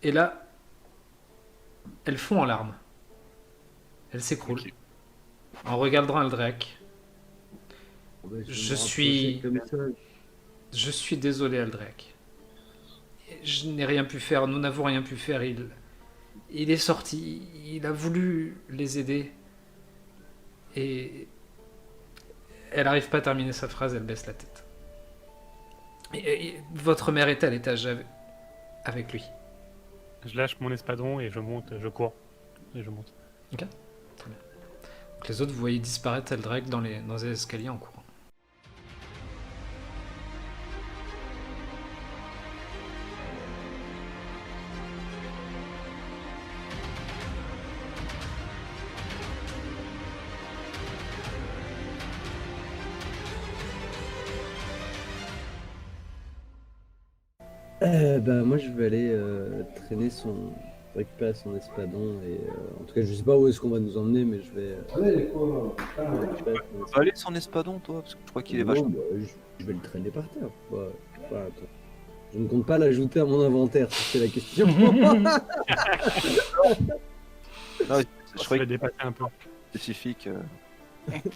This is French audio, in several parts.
Et là, elle fond en larmes. Elle s'écroule. Ok. En regardant Aldrek. Oh, bah, je vais Je me rapprocher suis... comme ça. Je suis désolé, Aldrek. Je n'ai rien pu faire, nous n'avons rien pu faire. Il est sorti, il a voulu les aider. Et elle n'arrive pas à terminer sa phrase, elle baisse la tête. Votre mère est à l'étage avec lui. Je lâche mon espadon et je monte, je cours. Et je monte. Ok, très bien. Donc les autres, vous voyez disparaître Aldrek dans les escaliers en courant. Bah, moi, je vais aller traîner récupérer son espadon. Et, en tout cas, je sais pas où est-ce qu'on va nous emmener, mais je vais récupérer son Allez, son espadon, toi, parce que je crois qu'il est Non, vachement. bah, je vais le traîner par terre. Attends. Je ne compte pas l'ajouter à mon inventaire, si c'est la question. Non, je Je croyais vais que dépasser un peu. c'était spécifique.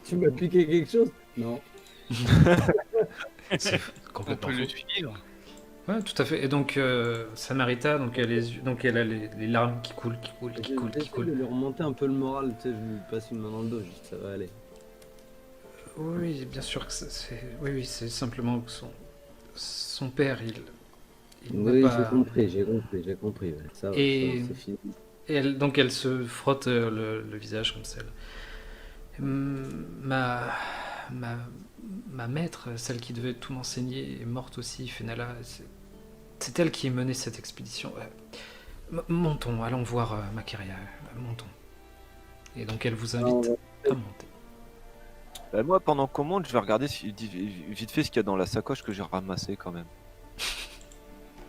Tu m'as piqué quelque chose? Non. C'est On complètement peut le faux. suivre. Ouais, tout à fait. Et donc, Samarita, donc elle a les larmes qui coulent, qui J'essaie coulent. de lui remonter un peu le moral, tu sais, je lui passe une main dans le dos, juste ça va aller. Oui, bien sûr que oui, c'est simplement que son père, il n'a Oui, pas... j'ai compris. Ouais. Ça va, Et- c'est fini. Et donc elle se frotte le visage comme ça. Ma, ma, ma maître, celle qui devait tout m'enseigner, est morte aussi, Fenala. C'est elle qui menait cette expédition. Montons, allons voir Macaria. Montons. Et donc elle vous invite à monter. Bah, moi, pendant qu'on monte, je vais regarder vite fait ce qu'il y a dans la sacoche que j'ai ramassé quand même.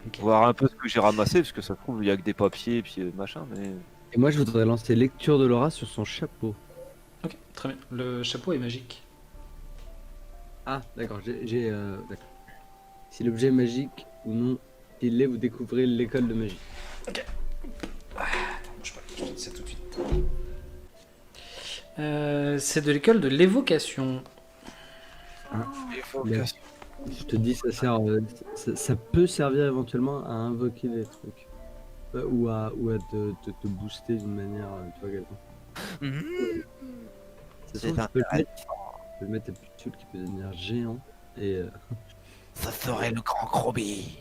Ok. Voir un peu ce que j'ai ramassé, parce que ça se trouve, il y a que des papiers et puis machin, mais. Et moi, je voudrais lancer lecture de Laura sur son chapeau. Ok, très bien. Le chapeau est magique. Ah, d'accord, d'accord. Si l'objet est magique ou non, il l'est, vous découvrez l'école de magie. Je te dis ça tout de suite. C'est de l'école de l'évocation. Évocation. Je te dis, ça sert, ça peut servir éventuellement à invoquer des trucs. Ou à te booster d'une manière, tu vois, quelconque. Ça se trouve, tu peux le mettre à Pichul qui peut devenir géant. Et Ça serait le grand Croby.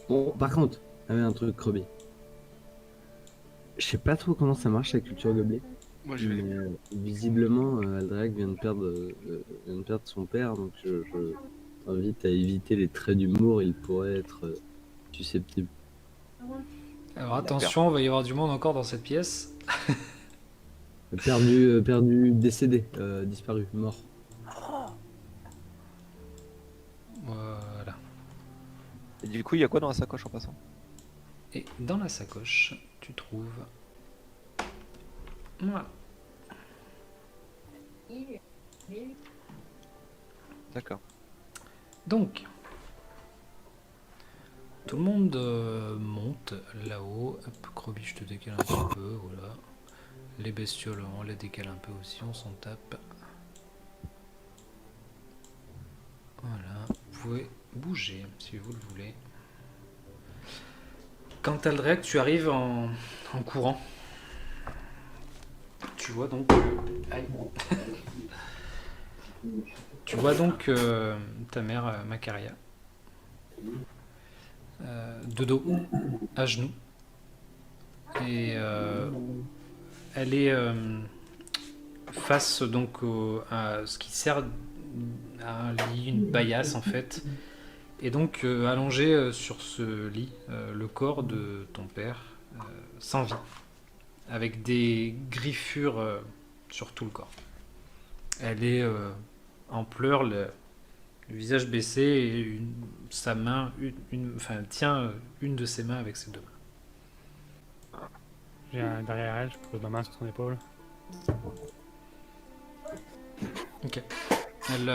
bon, par contre, un truc, Croby. Je sais pas trop comment ça marche la culture gobelet. Moi, je vais. Mais visiblement, Alderac vient de perdre son père, donc je t'invite à éviter les traits d'humour, il pourrait être susceptible. Alors attention, il va y avoir du monde encore dans cette pièce. Perdu, décédé, disparu, mort. Voilà. Et du coup, il y a quoi dans la sacoche en passant? Et dans la sacoche, tu trouves... Voilà. D'accord. Donc, tout le monde monte là-haut. Hop, Croby, je te décale un petit peu, voilà. Les bestioles, on les décale un peu aussi, on s'en tape. Voilà, vous pouvez bouger si vous le voulez. Quant à Aldrek, tu arrives en courant. Tu vois donc... Aïe. Tu vois donc ta mère, Macaria, de dos, à genoux. Et elle est face donc à ce qui sert à un lit, une paillasse en fait. Et donc allongé sur ce lit, le corps de ton père, sans vie, avec des griffures sur tout le corps. Elle est en pleurs, le visage baissé, et sa main, elle tient une de ses mains avec ses deux mains. Derrière elle, je pose ma main sur son épaule. Ok. Elle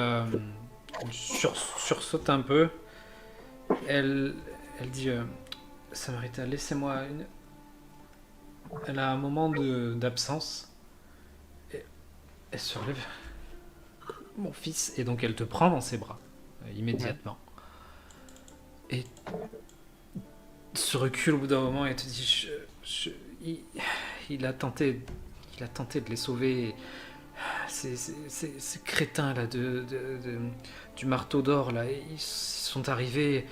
sursaute un peu. Elle dit Samarita, laissez-moi elle a un moment d'absence. Et elle se relève. Mon fils. Et donc elle te prend dans ses bras, immédiatement. Et se recule au bout d'un moment et te dit il, il a tenté de les sauver. Ces crétins là du marteau d'or là, ils sont arrivés,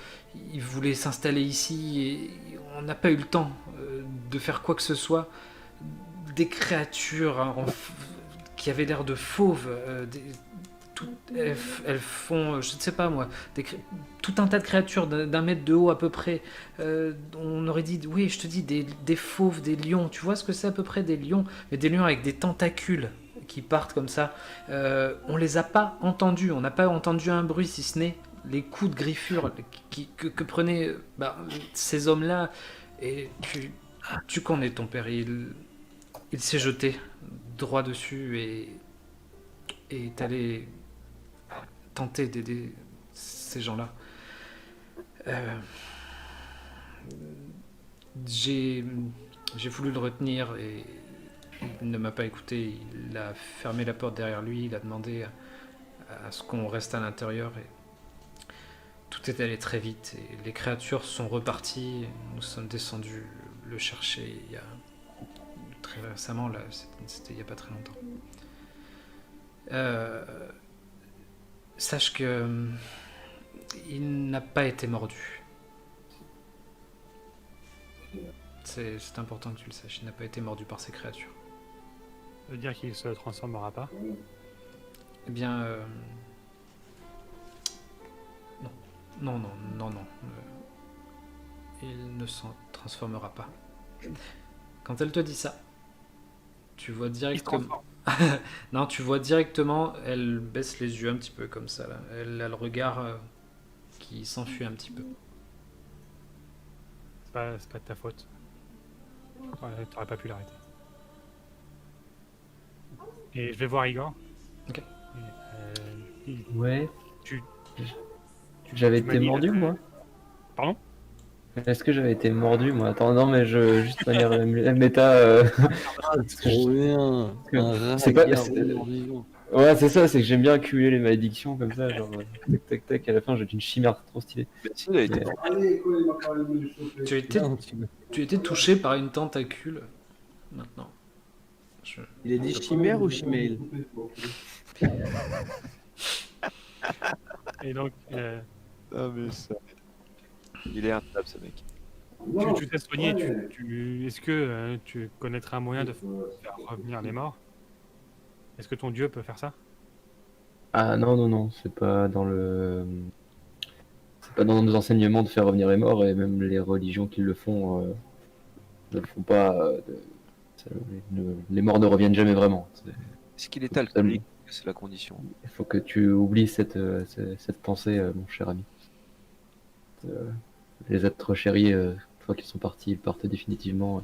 ils voulaient s'installer ici et on n'a pas eu le temps de faire quoi que ce soit. Des créatures qui avaient l'air de fauves, elles font, je ne sais pas moi, tout un tas de créatures d'un mètre de haut à peu près. On aurait dit, oui, je te dis, des fauves, des lions. Tu vois ce que c'est à peu près des lions? Mais des lions avec des tentacules qui partent comme ça. On les a pas entendus. On n'a pas entendu un bruit si ce n'est les coups de griffure que prenaient ces hommes-là. Et tu connais ton père. Il s'est jeté droit dessus et est allé tenter d'aider ces gens-là. J'ai voulu le retenir et il ne m'a pas écouté. Il a fermé la porte derrière lui. Il a demandé à ce qu'on reste à l'intérieur et tout est allé très vite et les créatures sont reparties. Nous sommes descendus le chercher il y a très récemment, là, c'était il n'y a pas très longtemps. Sache que il n'a pas été mordu. C'est important que tu le saches. Il n'a pas été mordu par ces créatures. Ça veut dire qu'il se transformera pas. Eh bien, non. Il ne s'en transformera pas. Quand elle te dit ça, tu vois directement. Non, tu vois directement, elle baisse les yeux un petit peu comme ça. Là. Elle a le regard qui s'enfuit un petit peu. C'est pas de ta faute. Ouais, t'aurais pas pu l'arrêter. Et je vais voir Igor. Ok. Ouais. Tu J'avais m'as été dit, mordu, moi. Pardon? Est-ce que j'avais été mordu, moi? Attends, non, mais juste de manière méta. Trop bien. que- Un rat c'est pas- garou c'est- mort-vivant. Ouais, c'est ça, c'est que j'aime bien accumuler les malédictions comme ça, genre tac tac tac, à la fin j'ai une chimère trop stylée. Mais si, il a été Mais- Tu as été, Bien, tu as été touché par une tentacule. Maintenant. Il a dit chimère ou chimail? Et donc, Ah, mais ça. Il est intable, ce mec. tu t'es soigné. Est-ce que tu connaîtrais un moyen de faire revenir les morts? Est-ce que ton dieu peut faire ça? Ah non, c'est pas dans nos enseignements de faire revenir les morts, et même les religions qui le font ne le font pas. Les morts ne reviennent jamais vraiment. Est-ce qu'il est alcoolique? C'est la condition. Il faut que tu oublies cette pensée, mon cher ami. Les êtres chéris, une fois qu'ils sont partis, ils partent définitivement.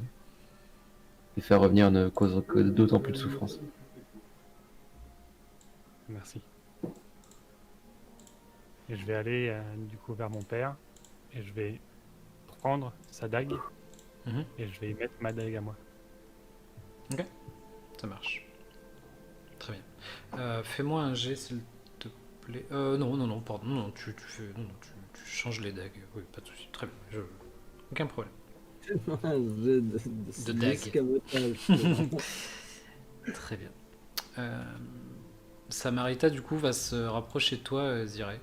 Et faire revenir ne cause que d'autant plus de souffrance. Merci. Et je vais aller du coup vers mon père et je vais prendre sa dague Mhm. et je vais y mettre ma dague à moi. Ça marche. Très bien. Fais-moi un jet, s'il te plaît. Non, pardon. Non, tu fais. Non, tu changes les dagues. Oui, pas de souci. Très bien. Aucun problème. Un jeu de dague. d'escamotage. Très bien. Samarita, du coup, va se rapprocher de toi, Ziré.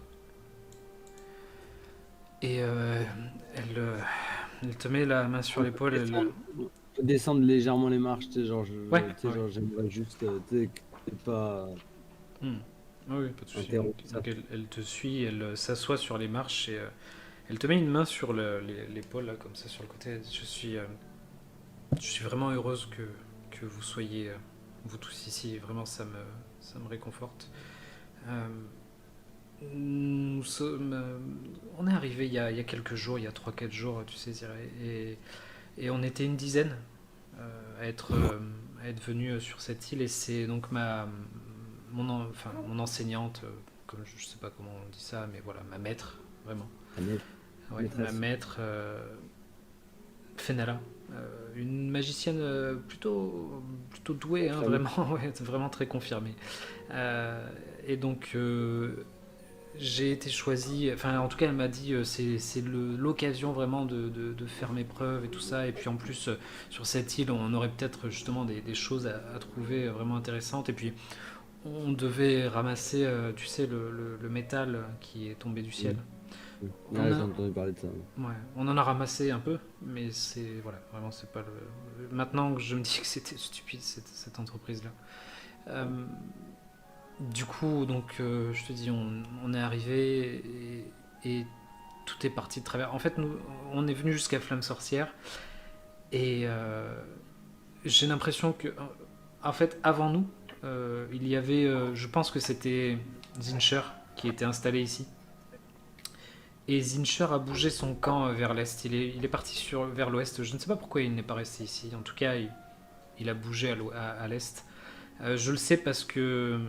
Et elle te met la main sur l'épaule. Faut descendre légèrement les marches, tu sais, genre, Ouais, genre j'aimerais juste, tu sais, que t'es pas. Oui, pas de souci. Interrompre ça. Donc elle te suit, elle s'assoit sur les marches et elle te met une main sur l'épaule, là, comme ça, sur le côté. Je suis vraiment heureuse que vous soyez, vous tous ici. Vraiment, ça me réconforte. On est arrivé il y a quelques jours, il y a 3-4 jours, tu sais, Ziré, et on était une dizaine à être venus sur cette île, et c'est donc mon enseignante, comme je sais pas comment on dit ça, mais voilà, ma maître, vraiment. Ouais, ma Maîtresse. maître, Fenala, une magicienne plutôt douée, hein, Très bien. vraiment, ouais, vraiment très confirmée. Et donc, j'ai été choisi, enfin en tout cas elle m'a dit c'est l'occasion vraiment de faire mes preuves et tout ça. Et puis en plus, sur cette île, on aurait peut-être justement des choses à trouver vraiment intéressantes. Et puis on devait ramasser, tu sais, le métal qui est tombé du ciel. Ouais, On a- j'ai entendu parler de ça. Ouais, on en a ramassé un peu, mais c'est voilà, vraiment c'est pas Maintenant que je me dis que c'était stupide cette entreprise-là. Euh, du coup, donc je te dis, on est arrivé et tout est parti de travers. En fait, nous, on est venu jusqu'à Flamme Sorcière et j'ai l'impression que, en fait, avant nous, il y avait, je pense que c'était Zincher qui était installé ici. Et Zincher a bougé son camp vers l'est. Il est parti vers l'ouest. Je ne sais pas pourquoi il n'est pas resté ici. En tout cas, il a bougé à l'est. Je le sais parce que.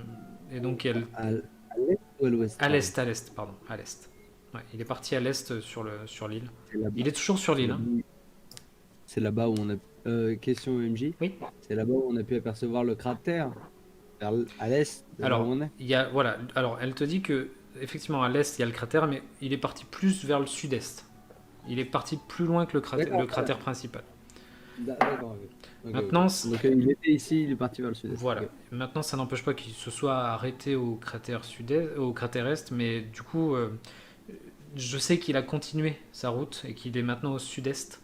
Et donc, À l'est ou à l'ouest? à l'est, pardon. À l'est. Ouais, il est parti à l'est sur l'île. C'est là-bas. Il est toujours sur l'île. Hein. C'est là-bas où on a. Question MJ. Oui. C'est là-bas où on a pu apercevoir le cratère. À l'est de là Alors, où on est. il y a, voilà. Alors, elle te dit que effectivement à l'est il y a le cratère, mais il est parti plus vers le sud-est. Il est parti plus loin que le cratère principal. D'accord. Ok. Maintenant, Donc il était ici, il est parti vers le sud-est. voilà. Ok. Maintenant, ça n'empêche pas qu'il se soit arrêté au cratère sud-est, au cratère est, mais du coup, je sais qu'il a continué sa route et qu'il est maintenant au sud-est,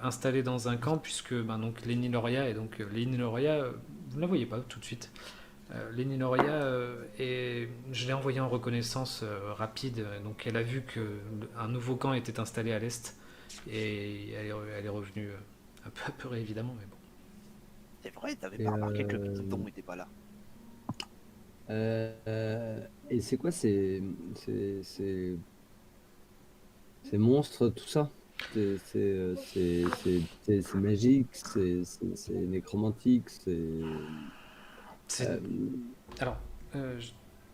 installé dans un camp, puisque donc Lenny Loria, et donc Lenny Loria, vous ne la voyez pas tout de suite. Lenny Loria, et je l'ai envoyé en reconnaissance rapide, donc elle a vu qu'un nouveau camp était installé à l'est, et elle est revenue un peu apeurée évidemment, mais bon. C'est vrai, t'avais Et pas remarqué que le petit don était pas là. Et c'est quoi ces monstres, tout ça? C'est magique, c'est nécromantique, C'est- euh, Alors,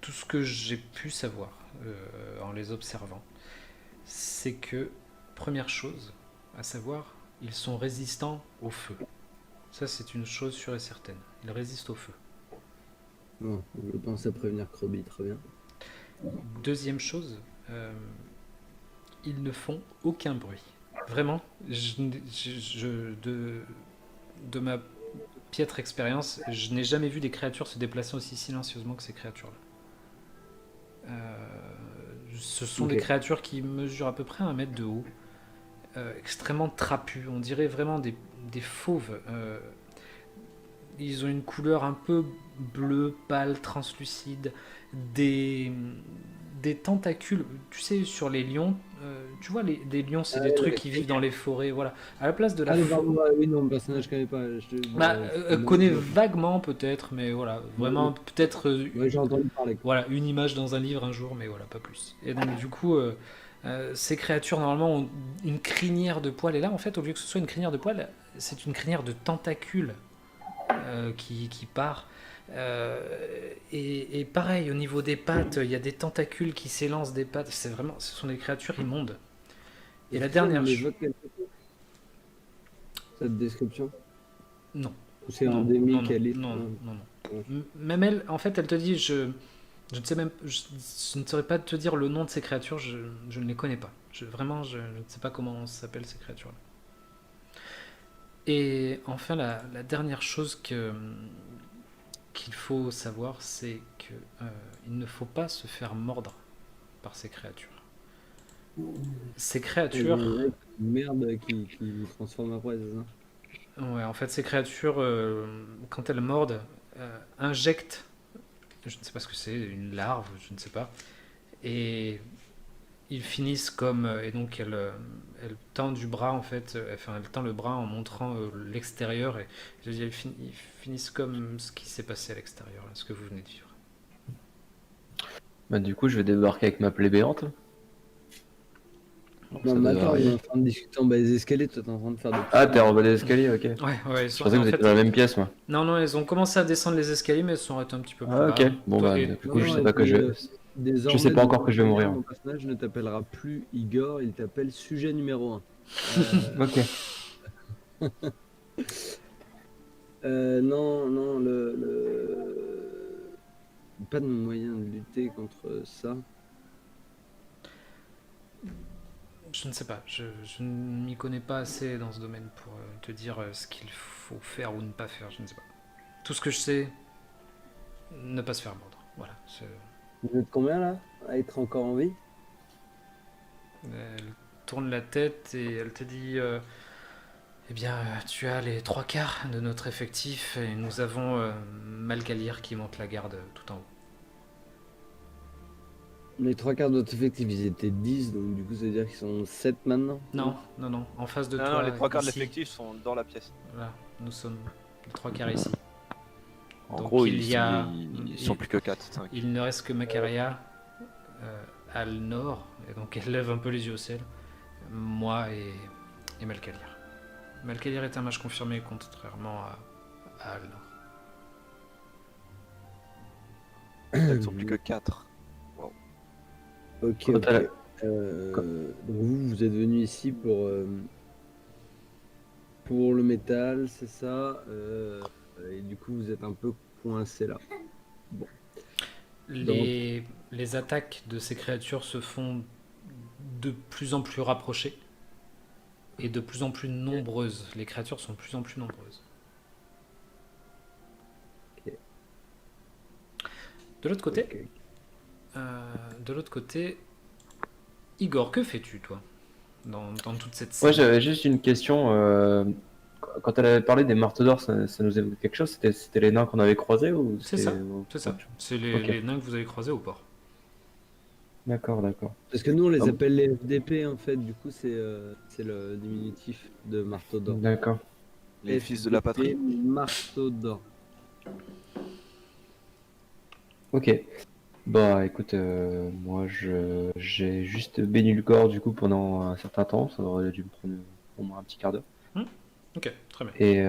tout ce que j'ai pu savoir en les observant, c'est que, première chose à savoir, ils sont résistants au feu. Ça, c'est une chose sûre et certaine. Ils résistent au feu. bon, je pense à prévenir Krobi, très bien. Deuxième chose, ils ne font aucun bruit. Vraiment, de ma piètre expérience, je n'ai jamais vu des créatures se déplacer aussi silencieusement que ces créatures-là. Ce sont Ok. des créatures qui mesurent à peu près 1 mètre de haut, extrêmement trapues, on dirait vraiment des fauves. Ils ont une couleur un peu bleu, pâle, translucide, des tentacules, tu sais, sur les lions, tu vois, des lions, c'est des trucs qui vivent dans les forêts, voilà. À la place de la Pardon, oui, non, le personnage, je connais pas. connaît vaguement peut-être, mais voilà, vraiment peut-être Ouais, j'ai entendu parler. voilà, une image dans un livre un jour, mais voilà, pas plus. Et donc du coup, ces créatures normalement ont une crinière de poils, et là en fait, au lieu que ce soit une crinière de poils, c'est une crinière de tentacules qui part. Et pareil, au niveau des pattes, il y a des tentacules qui s'élancent des pattes. Ce sont des créatures immondes. Et la dernière chose, évoque quelque chose, cette description? non. Ou c'est Non, endémique non, à l'île? non, non, non. Même elle, en fait, elle te dit, je ne sais même, je ne saurais pas te dire le nom de ces créatures, je ne les connais pas. Vraiment, je ne sais pas comment s'appellent ces créatures-là. Et enfin, la dernière chose qu'il faut savoir, c'est que il ne faut pas se faire mordre par ces créatures. Ces créatures, Merde qui vous transforme après, c'est ça? ouais, en fait, ces créatures, quand elles mordent, injectent, je ne sais pas ce que c'est, une larve, je ne sais pas, et ils finissent comme, et donc elle tend du bras en fait, enfin elle tend le bras en montrant l'extérieur, et je veux dire, ils finissent comme ce qui s'est passé à l'extérieur, là, ce que vous venez de vivre. Bah, du coup, je vais débarquer avec ma plaie béante. Non, Ça mais devrait attends, on aller. est en train de discuter en bas des escaliers, toi t'es en train de faire des... Ah, t'es en bas des escaliers, ok. Ouais, Je pensais que vous étiez dans la même pièce, moi. Non, elles ont commencé à descendre les escaliers, mais elles se sont arrêtées un petit peu plus Ah, bas. ok. Bon, Toi, bah, et- du coup, je Non, sais et pas que puis, je. désormais, sais pas encore que je vais mourir. Mon personnage ne t'appellera plus Igor, il t'appelle sujet numéro 1. Ok. Non, non, pas de moyen de lutter contre ça. Je ne sais pas, je ne m'y connais pas assez dans ce domaine pour te dire ce qu'il faut faire ou ne pas faire, je ne sais pas. Tout ce que je sais, ne pas se faire mordre. Voilà. Vous êtes combien là à être encore en vie? Elle tourne la tête et elle te dit eh bien, tu as les 3/4 de notre effectif et nous avons Malkalir qui monte la garde tout en haut. Les 3/4 de notre effectif, ils étaient 10, donc du coup ça veut dire qu'ils sont 7 maintenant? Non, non, non, en face de Non, toi. non, les 3/4 de ici. l'effectif sont dans la pièce. Voilà, nous sommes les 3/4 ici. En Donc, gros, il y a- ils sont plus que 4, 5. Il ne reste que Macaria à le nord, et donc elle lève un peu les yeux au ciel. Moi et Malkalir. Malkalir est un mage confirmé, contrairement à Alnor. Ils sont plus que 4. Ok, Quand ok. elle- Donc vous êtes venu ici pour le métal, c'est ça, et du coup vous êtes un peu coincé là. Les attaques de ces créatures se font de plus en plus rapprochées et de plus en plus nombreuses. Les créatures sont de plus en plus nombreuses. Ok. De l'autre côté, Ok. Igor, que fais-tu toi dans toute cette Moi, scène? j'avais juste une question. Quand elle avait parlé des marteaux d'or, ça nous évoque quelque chose? C'était les nains qu'on avait croisés ou C'est c'était ça, c'est ça. C'est Ok. les nains que vous avez croisés au port. D'accord, d'accord. Parce que nous on les Ah bon. appelle les FDP en fait, du coup c'est le diminutif de marteau d'or. D'accord. Les fils de la patrie. Marteau d'or. Ok. Bah écoute, moi j'ai juste baigné le corps du coup pendant un certain temps, ça aurait dû me prendre au moins un petit quart d'heure. Ok, très bien. Et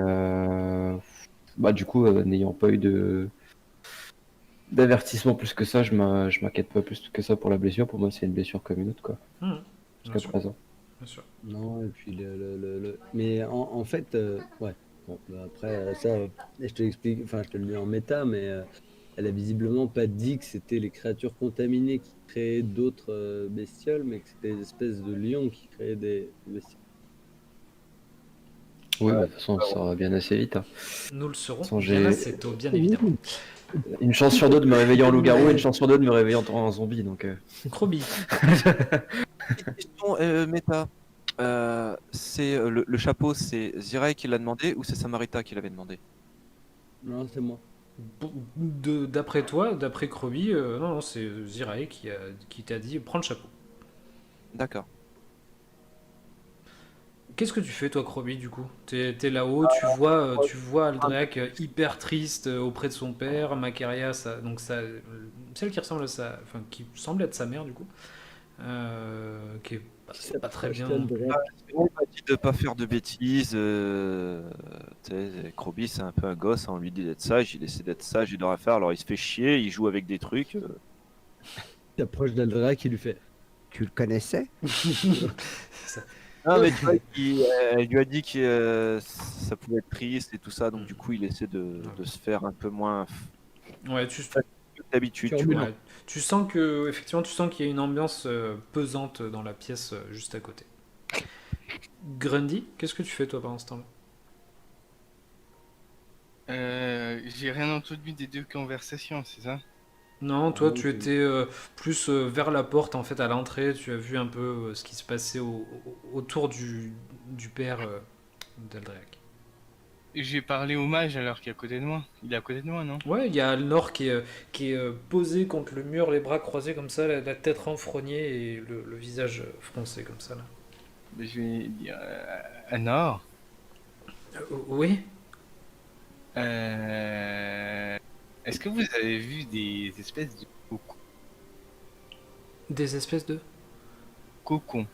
bah du coup, n'ayant pas eu d'avertissement plus que ça, je m'inquiète pas plus que ça pour la blessure. Pour moi, c'est une blessure comme une autre quoi, Bien jusqu'à sûr, présent. bien sûr. Non, et puis mais en fait, ouais. Bon, bah après, je te l'explique, enfin, je te le dis en méta, mais elle a visiblement pas dit que c'était les créatures contaminées qui créaient d'autres bestioles, mais que c'était des espèces de lions qui créaient des bestioles. Oui, bah, de toute façon, ça va bien assez vite, hein. Nous le saurons Sans bien j'ai- assez tôt, bien évidemment. Une chance sur deux de me réveiller en loup-garou et une chance sur deux de me réveiller en zombie, donc. Krobi, Question méta. C'est le chapeau, c'est Zirai qui l'a demandé ou c'est Samarita qui l'avait demandé? Non, c'est moi. d'après toi, d'après Krobi, non, non, c'est Zirae qui t'a dit prends le chapeau. D'accord. Qu'est-ce que tu fais toi, Krobi, du coup? T'es là-haut, tu vois Aldreak hyper triste auprès de son père, Macaria, donc celle qui ressemble à enfin, qui semble être sa mère, du coup, qui est pas très bien. Pascal Drake. On m'a dit de pas faire de bêtises. Tu sais, Krobi, c'est un peu un gosse, hein, on lui dit d'être sage, il essaie d'être sage, il doit rien faire, alors il se fait chier, il joue avec des trucs. Il approche d'Aldra qui lui fait. Tu le connaissais? Ah, mais tu vois, elle lui a dit que ça pouvait être triste et tout ça, donc du coup, il essaie de se faire un peu moins Ouais, d'habitude, tu vois. ouais, tu sens que effectivement, tu sens qu'il y a une ambiance pesante dans la pièce juste à côté. Grundy, qu'est-ce que tu fais toi pendant ce temps-là? J'ai rien entendu des deux conversations, c'est ça? Non, toi non, tu c'est- étais plus vers la porte en fait à l'entrée, tu as vu un peu ce qui se passait autour du père d'Aldreac. J'ai parlé au mage alors qu'il est à côté de moi. Il est à côté de moi, non? Ouais, il y a Alnor qui est posé contre le mur, les bras croisés comme ça, la tête renfrognée et le visage froncé comme ça là. Ben, je vais dire à Nord. Oui, Est-ce que vous avez vu des espèces de des espèces de... cocons?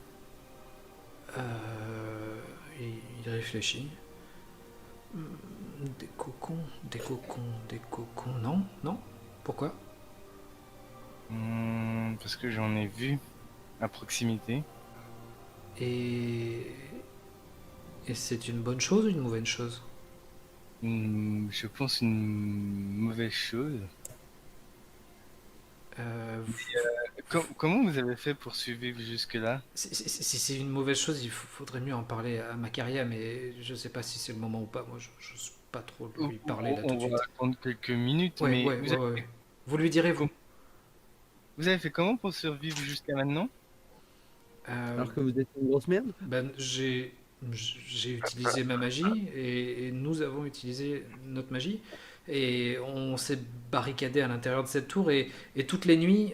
Il réfléchit. Des cocons, des cocons, des cocons. Non, non. Pourquoi? Parce que j'en ai vu à proximité. Et Et c'est une bonne chose ou une mauvaise chose? Je pense une mauvaise chose. Comment vous avez fait pour survivre jusque-là? Si c'est une mauvaise chose, il faudrait mieux en parler à Macaria, mais je sais pas si c'est le moment ou pas. Moi, je n'ose pas trop lui parler là tout de On suite. va attendre quelques minutes, Ouais, mais ouais, vous, ouais, ouais. Vous lui direz, vous. vous avez fait comment pour survivre jusqu'à maintenant? Alors que vous êtes une grosse merde. Ben, j'ai utilisé ma magie et nous avons utilisé notre magie et on s'est barricadé à l'intérieur de cette tour et toutes les nuits,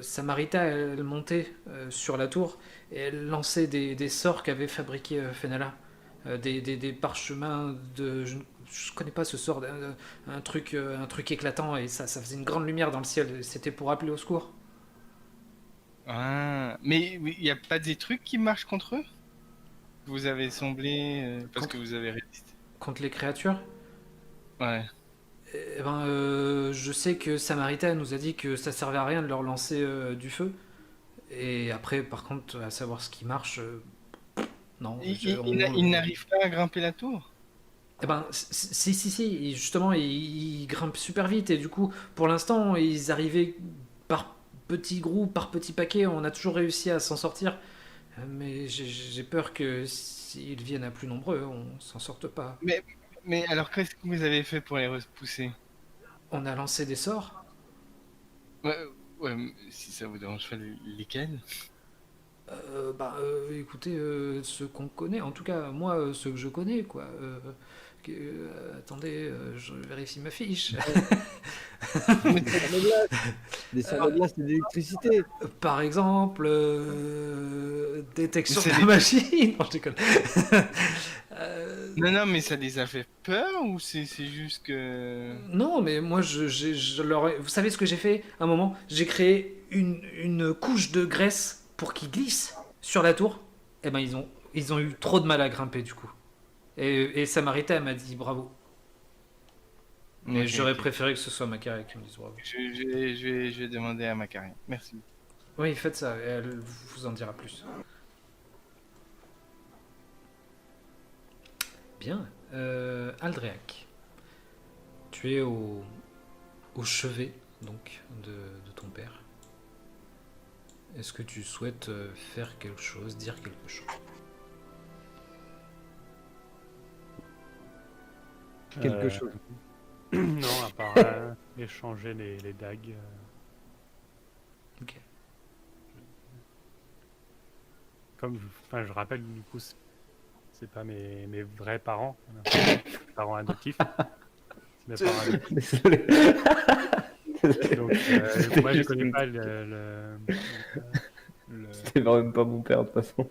Samarita elle montait sur la tour et elle lançait des sorts qu'avait fabriqué Fenala. Des parchemins de... Je connais pas ce sort, un truc éclatant et ça faisait une grande lumière dans le ciel. C'était pour appeler au secours. Ah, mais il n'y a pas des trucs qui marchent contre eux? Vous avez semblé... parce que vous avez résisté. Contre les créatures. Ouais. Eh ben, je sais que Samarita nous a dit que ça servait à rien de leur lancer du feu. Et après, par contre, à savoir ce qui marche, non. Il n'arrive pas à grimper la tour? Eh ben, si. Justement, ils grimpent super vite et du coup, pour l'instant, ils arrivaient par petits groupes, par petits paquets. On a toujours réussi à s'en sortir. Mais j'ai peur que s'ils viennent à plus nombreux, on s'en sorte pas. Mais alors, qu'est-ce que vous avez fait pour les repousser? On a lancé des sorts. Ouais, mais si ça vous dérange pas, lesquels? Écoutez, ceux qu'on connaît, en tout cas, moi, ceux que je connais, quoi. Attendez, je vérifie ma fiche. Des salles de glace et d'électricité. Par exemple, détection de la magie. Non, je déconne. Non, mais ça les a fait peur ou c'est juste que... Non, mais moi, je leur vous savez ce que j'ai fait à un moment? J'ai créé une couche de graisse pour qu'ils glissent sur la tour. Eh ben, ils ont eu trop de mal à grimper, du coup. Et Samarita, elle m'a dit bravo. Mais Ok, j'aurais ok. préféré que ce soit Macaria qui me dise bravo. Je vais demander à Macaria. Merci. Oui, faites ça, et elle vous en dira plus. Bien. Aldréac, tu es au chevet donc de ton père. Est-ce que tu souhaites faire quelque chose, dire quelque chose? Quelque chose. Non, à part échanger les dagues. Ok. Enfin, je rappelle, du coup, c'est pas mes vrais parents, mes parents adoptifs. C'est mes parents adoptifs. Désolé. Donc, moi, je connais pas C'était même pas mon père de toute façon.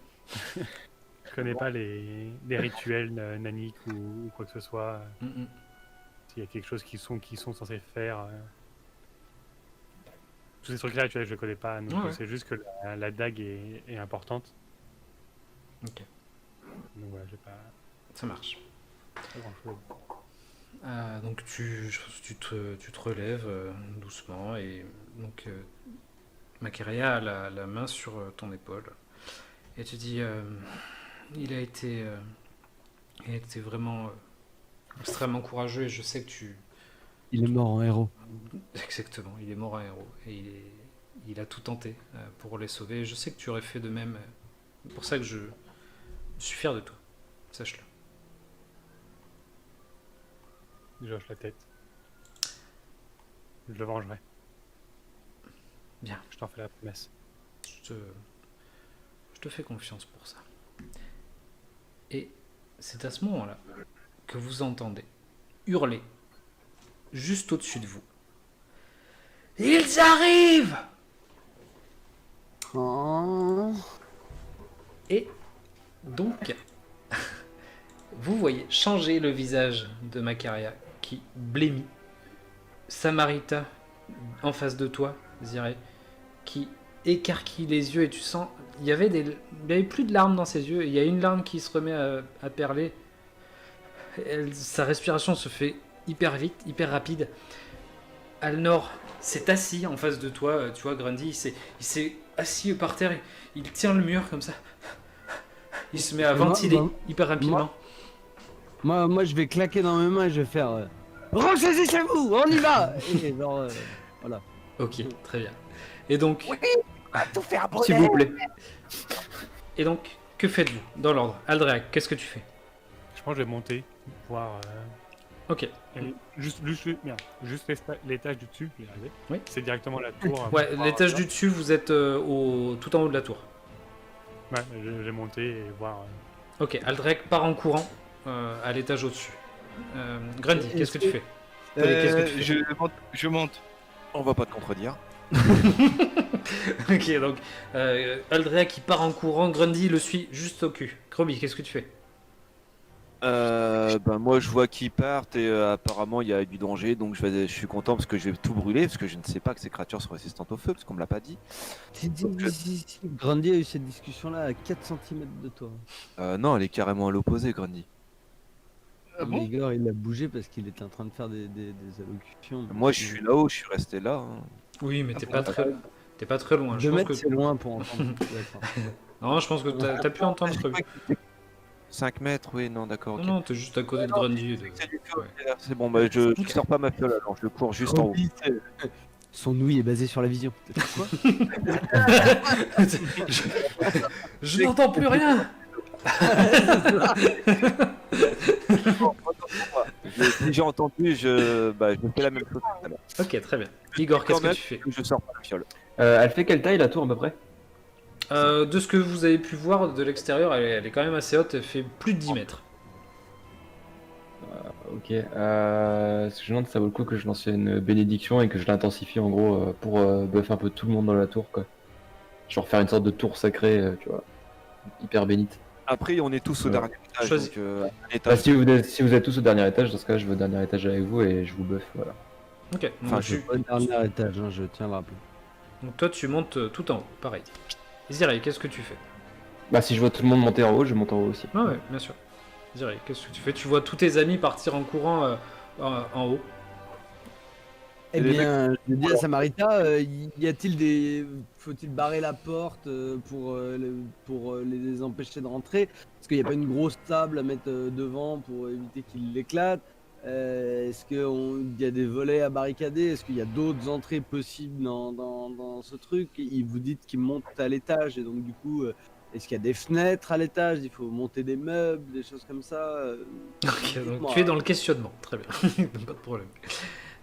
je connais pas les rituels naniques ou quoi que ce soit. S'il y a quelque chose qu'ils sont censés faire. Tous ces trucs-là, tu vois, je les connais pas. Donc, Ouais. c'est juste que la dague est importante. Ok, Donc, voilà, j'ai pas ça marche. grand-chose. Donc tu te relèves doucement et donc Macaria a la main sur ton épaule et tu dis il a été vraiment extrêmement courageux et je sais que tu... Il est mort en héros. Exactement, il est mort en héros et il a tout tenté pour les sauver et je sais que tu aurais fait de même. C'est pour ça que je suis fier de toi, sache-le. Je hoche la tête. Je le vengerai. Bien. Je t'en fais la promesse. Je te fais confiance pour ça. Et c'est à ce moment-là que vous entendez hurler juste au-dessus de vous. Ils arrivent! Oh. Et donc, vous voyez changer le visage de Macaria qui blêmit. Samarita en face de toi, Ziré, qui écarquille les yeux et tu sens il y avait plus de larmes dans ses yeux. Il y a une larme qui se remet à perler. Sa respiration se fait hyper vite, hyper rapide. Alnor s'est assis en face de toi, tu vois, Grundy, il s'est assis par terre, il tient le mur comme ça. Il se met à Moi- ventiler moi- hyper rapidement. Moi, je vais claquer dans mes mains et je vais faire ressaisissez-vous, on y va. Et genre, voilà. Ok, très bien. Et donc, Tout faire S'il vous plaît. que faites-vous dans l'ordre? Aldreac, qu'est-ce que tu fais? Je pense que je vais monter, voir. Ok. Et juste l'étage du dessus, je vais y arriver. Oui. C'est directement la tour. Ouais, pour voir l'étage là. du dessus, vous êtes tout en haut de la tour. Ouais, je vais monter et voir. Ok, Aldrek part en courant à l'étage au-dessus. Grundy, qu'est-ce que tu fais? Qu'est-ce que tu fais? Je monte. On va pas te contredire. Ok, donc Aldrea qui part en courant, Grundy le suit juste au cul. Krobi, qu'est-ce que tu fais? Ben moi je vois qu'ils partent et apparemment il y a du danger, donc je suis content parce que je vais tout brûler parce que je ne sais pas que ces créatures sont résistantes au feu parce qu'on me l'a pas dit. Si, Grundy a eu cette discussion-là à 4 cm de toi. Non, elle est carrément à l'opposé, Grundy. Ah Mais bon Igor, il l'a bougé parce qu'il était en train de faire des allocutions. Moi je suis là-haut, je suis resté là. Hein. Oui, mais t'es pas très loin. 2 Je pense mètres, que... c'est loin pour entendre. D'accord. Non, je pense que t'as pu entendre Krobi. 5 mètres, oui, non, d'accord. Non, ok. non, t'es juste à côté de Grundy. et de- C'est du feu, Ouais. c'est bon, bah je Ok. sors pas ma fiole alors, je cours juste en haut. Son ouïe est basée sur la vision. Quoi Je n'entends plus rien. Si j'ai entendu, je fais la même chose tout à l'heure. Ok, très bien. Igor, qu'est-ce que tu fais? Je sors pas la fiole. Elle fait quelle taille la tour à peu près? De ce que vous avez pu voir de l'extérieur, elle est quand même assez haute, elle fait plus de 10 mètres. Ok. Ce que je demande, ça vaut le coup que je lance une bénédiction et que je l'intensifie en gros pour buffer un peu tout le monde dans la tour quoi. Genre faire une sorte de tour sacrée, tu vois, hyper bénite. Après, on est tous au Ouais. dernier étage. Choisis. Donc, à Bah, l'étage. si vous êtes tous au dernier étage, dans ce cas, je vais au dernier étage avec vous et je vous buff, voilà. Ok, Enfin, donc, je- Pas le dernier étage, hein, je tiens à le rappeler. donc toi tu montes tout en haut, pareil. Zirei, qu'est-ce que tu fais? Bah, si je vois tout le monde monter en haut, je monte en haut aussi. Ah ouais, bien sûr. Zirei, qu'est-ce que tu fais? Tu vois tous tes amis partir en courant en haut. Eh Et les bien, je dis à Samarita, faut-il barrer la porte pour les empêcher de rentrer? Est-ce qu'il n'y a pas une grosse table à mettre devant pour éviter qu'ils l'éclatent? Est-ce qu'il y a des volets à barricader? Est-ce qu'il y a d'autres entrées possibles dans ce truc? Il vous dites qu'il monte à l'étage et donc du coup, est-ce qu'il y a des fenêtres à l'étage? Il faut monter des meubles, des choses comme ça? Ok, donc dites-moi. tu es dans le questionnement, très bien, pas de problème.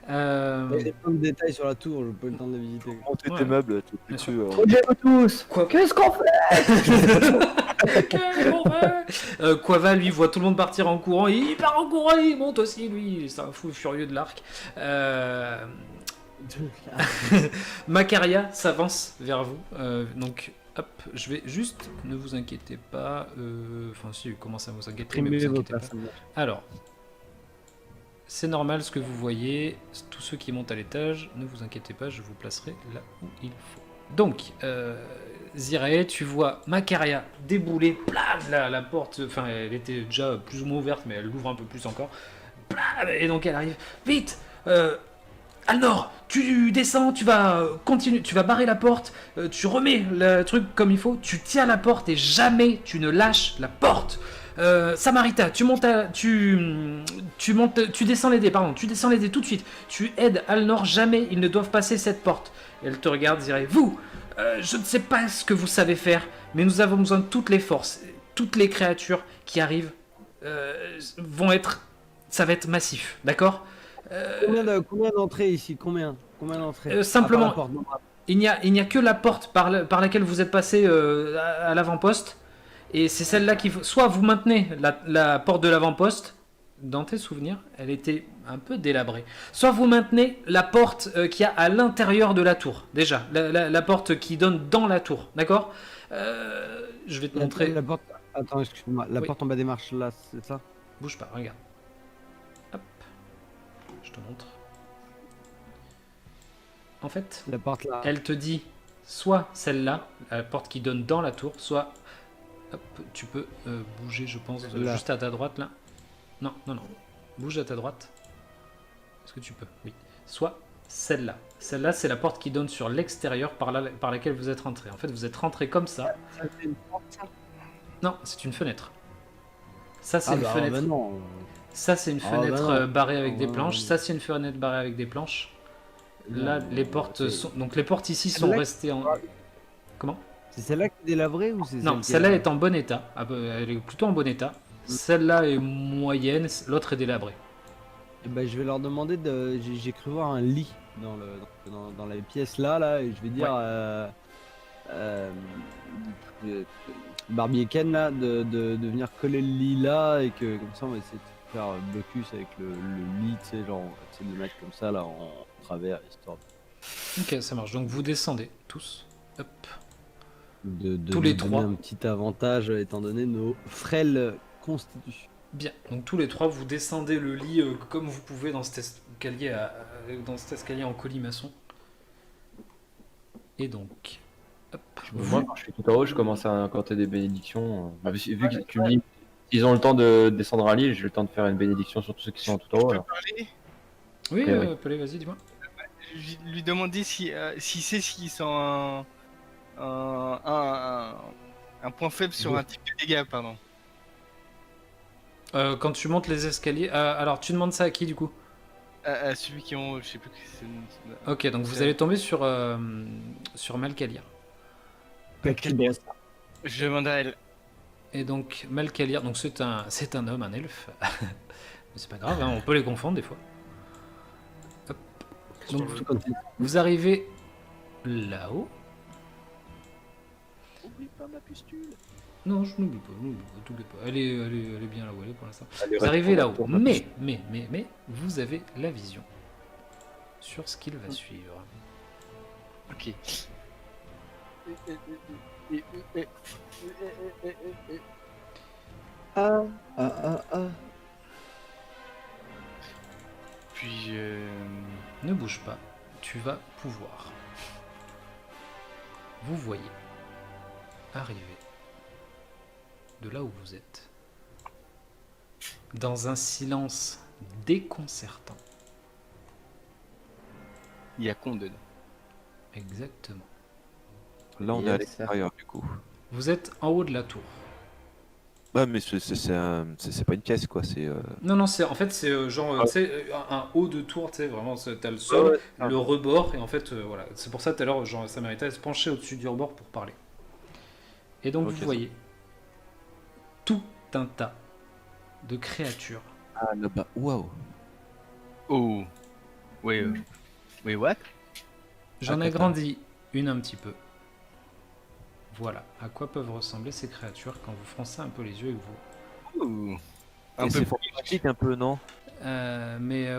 Il y a plein de détails sur la tour, je n'ai pas eu le temps de la visiter. Monter Ouais. tes meubles, t'es Bien plus sûr. Regardez tous. Quoi Qu'est-ce qu'on fait? Qu'est-ce qu'on fait Quava, lui, voit tout le monde partir en courant, il part en courant, il monte aussi, lui, c'est un fou furieux de l'arc. Macaria s'avance vers vous, donc hop, je vais juste, ne vous inquiétez pas, enfin si, commencez à vous inquiéter, mais vous inquiétez pas. Alors, c'est normal ce que vous voyez, tous ceux qui montent à l'étage, ne vous inquiétez pas, je vous placerai là où il faut. Donc, Zirae, tu vois Macaria débouler, blam, la porte, enfin elle était déjà plus ou moins ouverte, mais elle l'ouvre un peu plus encore, blam, et donc elle arrive, vite, Alnor, tu descends, tu vas continuer, tu vas barrer la porte, tu remets le truc comme il faut, tu tiens la porte et jamais tu ne lâches la porte. Samarita, tu descends les dés, pardon, tu descends les dés tout de suite. Tu aides Alnor, jamais ils ne doivent passer cette porte. Elle te regarde, dirait, vous, je ne sais pas ce que vous savez faire, mais nous avons besoin de toutes les forces, toutes les créatures qui arrivent ça va être massif, d'accord? Combien d'entrées ici? Combien d'entrées? Simplement, À part la porte, non. il n'y a que la porte par laquelle vous êtes passé à l'avant-poste. Et c'est celle-là qu'il faut. Soit vous maintenez la porte de l'avant-poste, dans tes souvenirs, elle était un peu délabrée. Soit vous maintenez la porte qu'il y a à l'intérieur de la tour, déjà. La porte qui donne dans la tour, d'accord? Je vais te montrer. La porte... Attends, excuse-moi. La Oui. porte en bas des marches, là, c'est ça? Bouge pas, regarde. Hop. Je te montre. En fait, La porte là. elle te dit soit celle-là, la porte qui donne dans la tour, soit hop, tu peux bouger, je pense, Là. juste à ta droite là. Non, non, non. Bouge à ta droite. Est-ce que tu peux? Oui. Soit celle-là. Celle-là, c'est la porte qui donne sur l'extérieur par laquelle vous êtes rentré. En fait, vous êtes rentré comme ça. Ça, c'est une porte, ça? Non, c'est une fenêtre. Ça, c'est Ah une bah, fenêtre. bah non. Ça, c'est une Ah, bah fenêtre non. barrée avec Ah, des bah planches. non. Ça, c'est une fenêtre barrée avec des planches. Là, Non, les portes c'est- sont. Donc, les portes ici sont Celle-là- restées en. Comment? C'est celle-là qui est délabrée ou c'est Non, celle celle-là qui est en bon état. Ah bah, elle est plutôt en bon état. Celle-là est moyenne, l'autre est délabrée. Eh ben, je vais leur demander de. J'ai cru voir un lit dans la pièce là, et je vais dire. Euh, Barbie et Ken là, de venir coller le lit là, et que comme ça on va essayer de faire blocus avec le lit, tu sais, genre, on va essayer de le mettre comme ça là en travers, histoire Ok, ça marche. Donc, vous descendez tous. Hop. de Tous lui les donner trois. un petit avantage étant donné nos frêles constitutions. Bien. Donc, tous les trois, vous descendez le lit comme vous pouvez dans cet escalier, en colimaçon. Et donc. Hop. Moi, quand je suis tout en haut, je commence à incanter des bénédictions. Vu que tu me dis, ils ont le temps de descendre un lit, j'ai le temps de faire une bénédiction sur tous ceux qui sont tout en Je haut. peux Alors. parler Oui, Oui. Pelé, vas-y, dis-moi. lui demander si c'est s'ils sont un point faible sur un type de dégâts, pardon. Quand tu montes les escaliers. Alors, tu demandes ça à qui du coup? À celui qui ont, je sais plus que c'est. Ok, donc vous allez tomber sur Malkalir. Je demande à elle. Et donc Malkalir, donc c'est un homme, un elfe. Mais c'est pas grave, hein, on peut les confondre des fois. Hop. Donc vous arrivez là-haut. Oublie pas ma pustule. Non, je n'oublie pas, t'oublie pas. Elle est bien là où elle est pour l'instant. Allez, Vous arrivez là-haut. retourne, Mais, vous avez la vision sur ce qu'il va suivre. Ok. Ah. Puis Ne bouge pas, tu vas pouvoir. Vous voyez arriver de là où vous êtes, dans un silence déconcertant. il y a con dedans. Exactement. Là, on est Yes. à l'extérieur du coup. Vous êtes en haut de la tour. Ouais, mais c'est pas une pièce quoi. C'est Non, c'est en fait c'est genre tu sais, un haut de tour, tu sais vraiment t'as le sol, le rebord et en fait voilà, c'est pour ça tout à l'heure genre ça méritait de se pencher au-dessus du rebord pour parler. Et donc Ok, vous ça. voyez tout un tas de créatures. ah là-bas. Waouh. Oh. Oui. Oui, what? J'en ai Attends. agrandi une un petit peu. Voilà à quoi peuvent ressembler ces créatures quand vous froncez un peu les yeux et que vous Ouh. Un Et peu c'est pour fantastique un peu, non?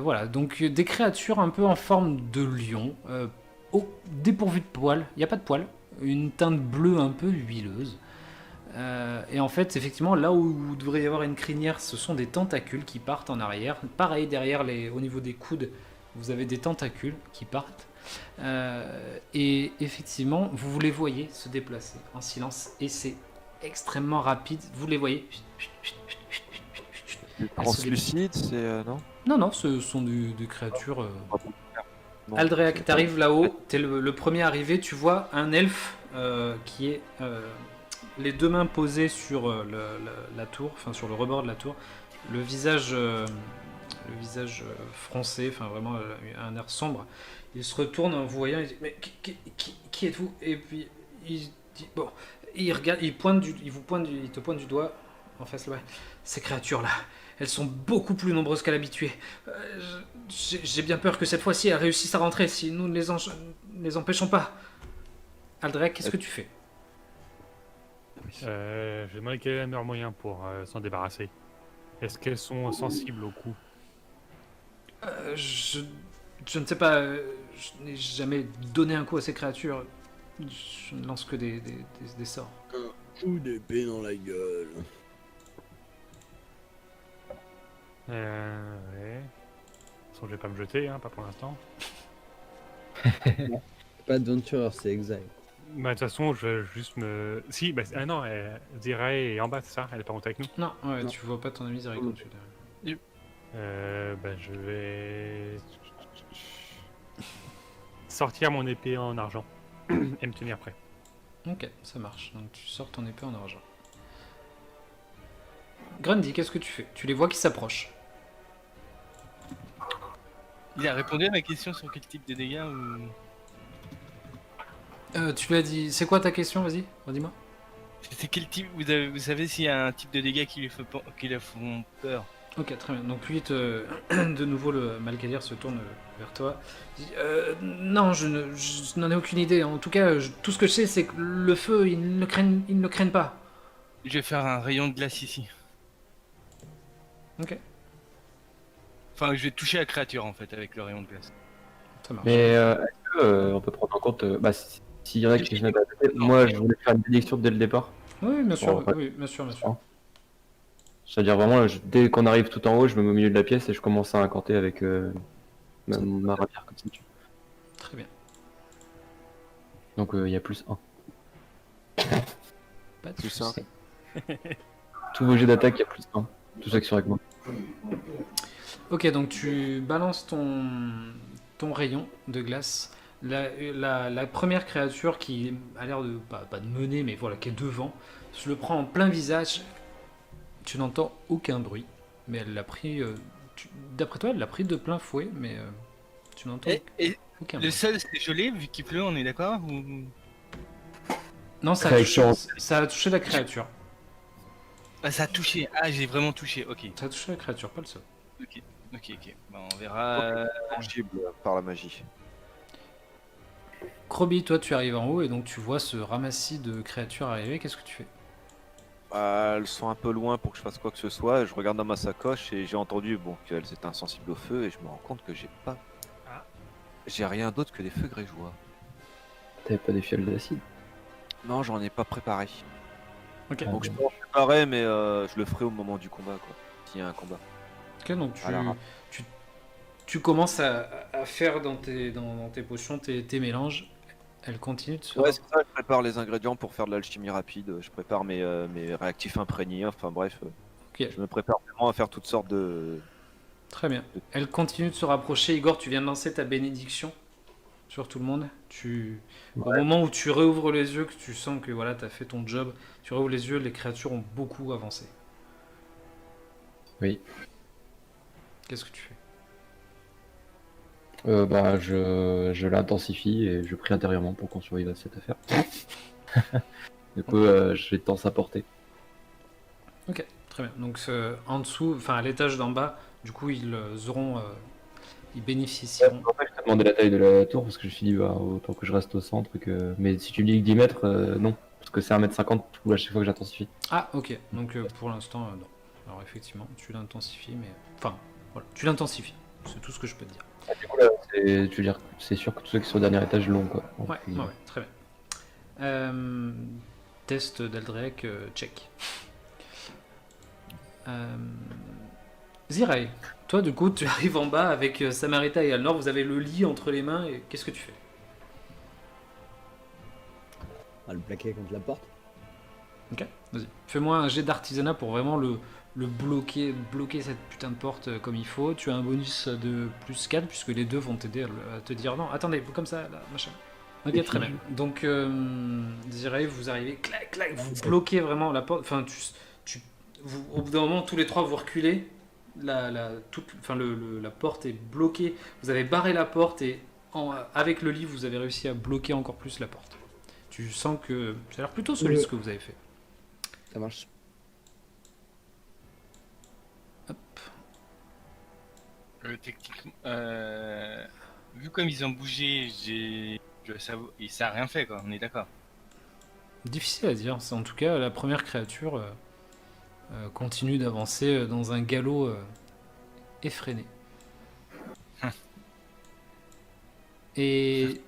voilà, donc des créatures un peu en forme de lion, dépourvues de poils, il n'y a pas de poils, une teinte bleue un peu huileuse. Et en fait, effectivement, là où vous devrait y avoir une crinière, ce sont des tentacules qui partent en arrière. Pareil, derrière, au niveau des coudes, vous avez des tentacules qui partent. Et effectivement, vous les voyez se déplacer en silence, et c'est extrêmement rapide. Vous les voyez. Translucide, c'est non? Non, ce sont des créatures. Non, Aldréac, c'est- t'arrives là-haut, t'es le premier arrivé, tu vois un elfe qui est les deux mains posées sur la tour, enfin sur le rebord de la tour, le visage froncé, enfin vraiment un air sombre. Il se retourne en vous voyant, il dit mais qui êtes-vous? Et puis il dit bon, il regarde, il te pointe du doigt en face là-bas. Ces créatures-là, elles sont beaucoup plus nombreuses qu'à l'habitude. J'ai bien peur que cette fois-ci elles réussissent à rentrer si nous ne les empêchons pas. Aldrek, qu'est-ce que tu fais? Je vais demander quel est le meilleur moyen pour s'en débarrasser. Est-ce qu'elles sont sensibles au coup? Je ne sais pas, je n'ai jamais donné un coup à ces créatures. Je ne lance que des sorts. Coup d'épée dans la gueule. Ouais. De toute façon, je vais pas me jeter, hein, pas pour l'instant. Pas d'Adventurer, c'est Exile. Bah, de toute façon, je vais juste me. Si, bah, ah non, Zirae est en bas, c'est ça? Elle est pas montée avec nous? Non, ouais, Non. tu vois pas ton ami Zirek quand tu es Bah, je vais. Sortir mon épée en argent et me tenir prêt. Ok, ça marche. Donc tu sors ton épée en argent. Grundy, qu'est-ce que tu fais? Tu les vois qui s'approchent. Il a répondu à ma question sur quel type de dégâts ou... Tu lui as dit. C'est quoi ta question? Vas-y, redis-moi. C'est quel type vous savez s'il y a un type de dégâts qui lui font peur? Ok, très bien. Donc lui, de nouveau, le Malkadir se tourne vers toi. Il dit, non, je n'en ai aucune idée. En tout cas, tout ce que je sais, c'est que le feu, ils ne le craignent pas. Je vais faire un rayon de glace ici. Ok, Enfin, je vais toucher la créature en fait avec le rayon de glace. ça marche. Mais est-ce que on peut prendre en compte, s'il y en a qui se mettent à côté, moi je voulais faire une bénédiction dès le départ. Oui, bien sûr, Bon, oui, bien sûr, bien sûr. C'est-à-dire vraiment, dès qu'on arrive tout en haut, je me mets au milieu de la pièce et je commence à incanter avec ma rapière comme ça. Très bien. Donc il y a +1. Pas de Tout ça. soucis. Tous vos jets d'attaque, il y a +1. Tous ceux qui sont avec moi. Ok, donc tu balances ton rayon de glace. La première créature qui a l'air de, pas de mener, mais voilà, qui est devant, se le prend en plein visage. Tu n'entends aucun bruit, mais elle l'a pris. D'après toi, elle l'a pris de plein fouet, mais tu n'entends Et aucun le bruit. sol c'est gelé vu qu'il pleut, on est d'accord ou... Non, ça a touché la créature. Ah, ça a touché. Ah, j'ai vraiment touché. Ok, Ça a touché la créature, pas le sol. ok. Bon, on verra. Tangible par la magie. Krobi, toi, tu arrives en haut et donc tu vois ce ramassis de créatures arriver. Qu'est-ce que tu fais? Elles sont un peu loin pour que je fasse quoi que ce soit. Je regarde dans ma sacoche et j'ai entendu qu'elles étaient insensibles au feu et je me rends compte que j'ai rien d'autre que des feux grégeois. T'avais pas des fioles d'acide? Non, j'en ai pas préparé. Ok. Donc je peux en préparer, mais je le ferai au moment du combat, quoi. S'il y a un combat. Ok, donc Alors. tu commences à faire dans tes potions tes mélanges. Elle continue de se... Ouais, c'est ça, je prépare les ingrédients pour faire de l'alchimie rapide. Je prépare mes réactifs imprégnés. Enfin bref, Ok, je me prépare vraiment à faire toutes sortes de. très bien. Elle continue de se rapprocher. Igor, tu viens de lancer ta bénédiction sur tout le monde. Au moment où tu réouvres les yeux, que tu sens que voilà, tu as fait ton job, tu réouvres les yeux, les créatures ont beaucoup avancé. Oui. Qu'est-ce que tu fais? Je l'intensifie et je prie intérieurement pour qu'on survive à cette affaire. Du coup, j'ai tendance à porter. Ok, très bien. Donc en dessous, enfin à l'étage d'en bas, du coup ils bénéficieront. En fait, je t'ai demandé la taille de la tour parce que je me suis dit, autant que je reste au centre. Mais si tu me dis que 10 mètres, non. Parce que c'est 1m50 à chaque fois que j'intensifie. Ah, ok. Donc pour l'instant, non. Alors effectivement, tu l'intensifies, mais... Enfin, voilà, tu l'intensifies. C'est tout ce que je peux te dire. Du coup, là, tu veux dire, c'est sûr que tous ceux qui sont au dernier étage l'ont, quoi. Donc, Ouais, très bien. Test d'Aldrec, check. Zirai, toi du coup tu arrives en bas avec Samarita et Alnor, vous avez le lit entre les mains et qu'est-ce que tu fais? On va le plaquer contre la porte. Ok, vas-y. Fais-moi un jet d'artisanat pour vraiment le bloquer cette putain de porte comme il faut. Tu as un bonus de plus 4 puisque les deux vont t'aider à te dire non, attendez, vous comme ça, là, machin. Ok, très bien. Donc, Zirai, vous arrivez, clac, clac, vous bloquez vraiment la porte. Enfin, au bout d'un moment, tous les trois, vous reculez. La porte est bloquée. Vous avez barré la porte et avec le lit, vous avez réussi à bloquer encore plus la porte. Tu sens que ça a l'air plutôt solide ce que vous avez fait. Ça marche. Hop. Techniquement, vu comme ils ont bougé, ça a rien fait quoi, on est d'accord. Difficile à dire. En tout cas, la première créature continue d'avancer dans un galop effréné. Et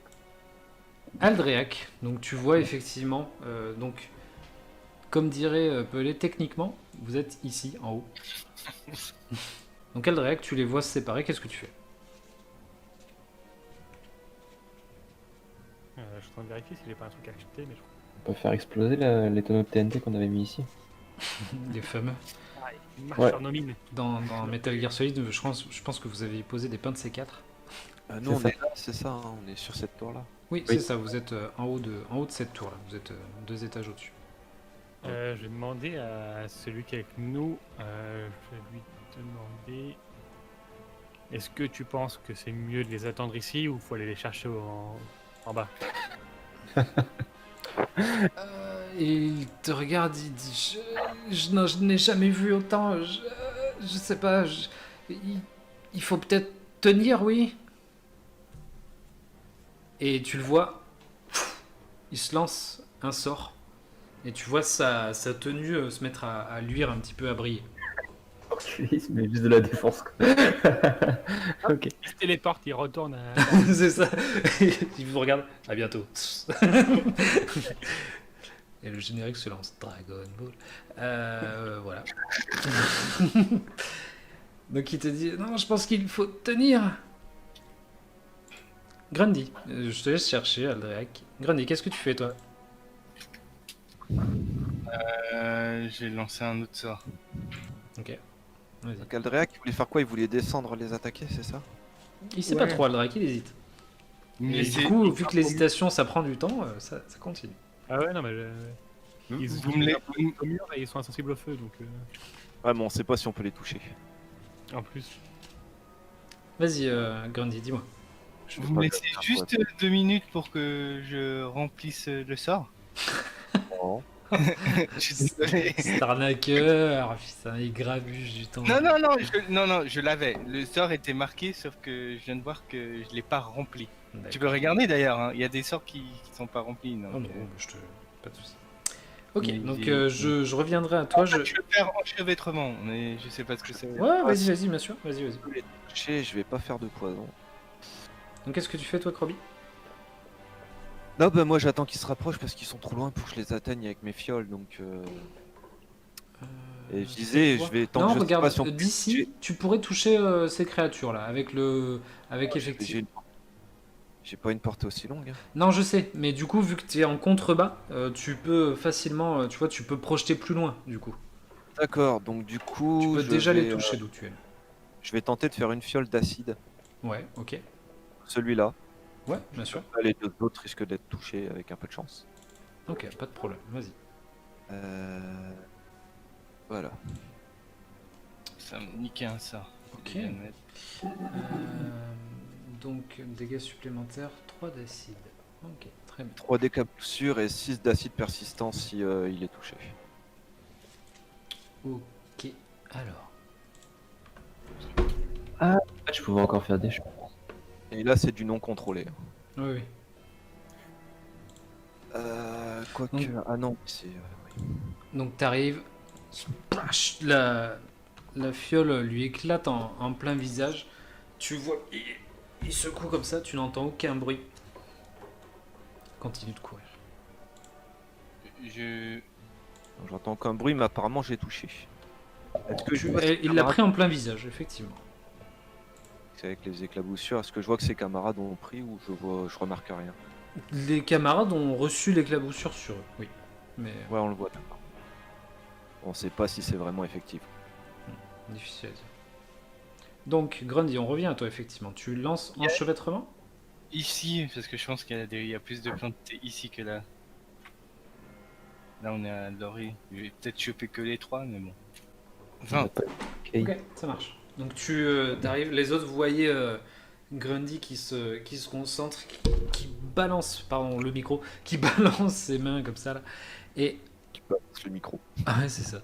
Aldréac, donc tu vois effectivement, donc comme dirait Pelé, techniquement, vous êtes ici en haut. Donc Aldréac, tu les vois se séparer. Qu'est-ce que tu fais? Je suis en train de vérifier s'il n'y a pas un truc à acheter, mais je crois. On peut faire exploser les tonneaux de TNT qu'on avait mis ici. Les fameux. Ah, il marche Ouais. sur nos mines. Dans Metal Gear Solid, je pense que vous avez posé des pains de C4. Nous, on ça. est là, c'est ça, hein, on est sur cette tour-là. Oui, c'est ça, vous êtes en haut de cette tour là, vous êtes 2 étages au-dessus. Je vais demander à celui qui est avec nous, je vais lui demander, est-ce que tu penses que c'est mieux de les attendre ici ou faut aller les chercher en bas? Il te regarde, il dit je n'ai jamais vu autant, je sais pas, il faut peut-être tenir, oui. Et tu le vois, il se lance un sort, et tu vois sa tenue se mettre à luire un petit peu, à briller. Il se met juste de la défense. Quoi. Ok. Il se téléporte, il retourne à... C'est ça. Il vous regarde. À bientôt. Et le générique se lance. Dragon Ball. Voilà. Donc il te dit non, je pense qu'il faut tenir. Grundy, je te laisse chercher Aldriac. Grundy, qu'est-ce que tu fais toi? J'ai lancé un autre sort. Ok. Vas-y. Donc Aldreac, il voulait faire quoi? Il voulait descendre, les attaquer, c'est ça? Il sait pas trop Aldriac, il hésite. Mais Et c'est- du coup, vu que l'hésitation ça prend du temps, ça continue. Ah ouais, non mais... Ils vous me les- au mur et ils sont insensibles au feu, donc... Ouais, mais on sait pas si on peut les toucher. En plus... Vas-y, Grundy, dis-moi. Je Vous veux me pas laissez faire juste quoi. 2 minutes pour que je remplisse le sort. Non. Je suis désolé. C'est arnaqueur, putain, il grabuge du temps. Non, je l'avais. Le sort était marqué, sauf que je viens de voir que je l'ai pas rempli. D'accord. Tu peux regarder d'ailleurs, hein. Il y a des sorts qui sont pas remplis. Oh Donc, non, je te... pas de soucis. Ok, Mais donc il- je reviendrai à toi. je vais faire enchevêtrement, mais je sais pas ce que c'est. Ouais, vas-y, bien sûr, vas-y. Je peux les toucher, je vais pas faire de poison. Donc qu'est-ce que tu fais toi, Croby? Non, bah moi j'attends qu'ils se rapprochent parce qu'ils sont trop loin pour que je les atteigne avec mes fioles, donc... Et je disais, je vais... Tant Non, que je sais regarde, pas si on peut d'ici, tu pourrais toucher ces créatures là, avec j'ai- effectivement. J'ai pas une portée aussi longue. Hein. Non, je sais, mais du coup, vu que tu es en contrebas, tu peux facilement, tu vois, tu peux projeter plus loin, du coup. D'accord, donc du coup... Tu peux je déjà vais, les toucher d'où tu es. je vais tenter de faire une fiole d'acide. Ouais, ok. Celui-là. Ouais, bien sûr. Les deux autres risquent d'être touchés avec un peu de chance. Ok, pas de problème, vas-y. Voilà. Ça me niquait un sort. Ok. Donc, dégâts supplémentaires, 3 d'acide. Ok, très bien. 3 décapsures et 6 d'acide persistant si il est touché. Ok, alors. Ah, je pouvais encore faire des choses. Et là c'est du non contrôlé. Oui, oui. Quoique... Donc- Ah non, c'est... oui. Donc t'arrives, splash, la fiole lui éclate en plein visage. Tu vois, il secoue comme ça, tu n'entends aucun bruit. Continue de courir. Je... J'entends aucun bruit, mais apparemment j'ai touché. Est-ce que je vois Il ses l'a camarades- pris en plein visage, effectivement. C'est avec les éclaboussures, est-ce que je vois que ses camarades ont pris ou je remarque rien? Les camarades ont reçu l'éclaboussure sur eux, oui. Mais Ouais, on le voit d'accord. On sait pas si c'est vraiment effectif. difficile à dire. Donc, Grundy, on revient à toi, effectivement. Tu lances enchevêtrement? Ici, parce que je pense il y a plus de plantes ici que là. Là, on est à l'orée. Je vais peut-être choper que les 3, mais bon. Enfin, Ok, ça marche. Donc tu arrives, les autres, vous voyez Grundy qui se concentre, qui balance, pardon, le micro, qui balance ses mains comme ça là. Et Tu passes le micro. ah ouais, c'est ça.